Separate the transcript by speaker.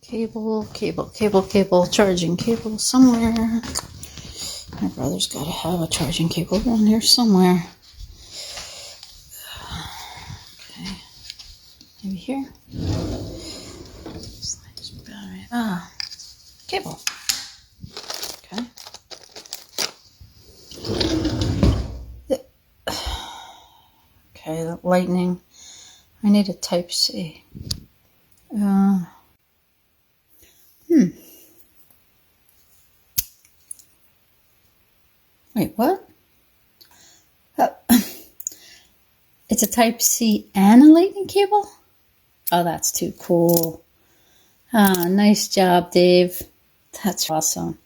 Speaker 1: Cable, cable, cable, cable, charging cable somewhere. My brother's got to have a charging cable around here somewhere. Okay, maybe here. Ah, cable. Okay. Okay, the lightning. I need a type C. Wait, what? It's a type C and a lightning cable? Oh, that's too cool. Ah, nice job, Dave. That's awesome.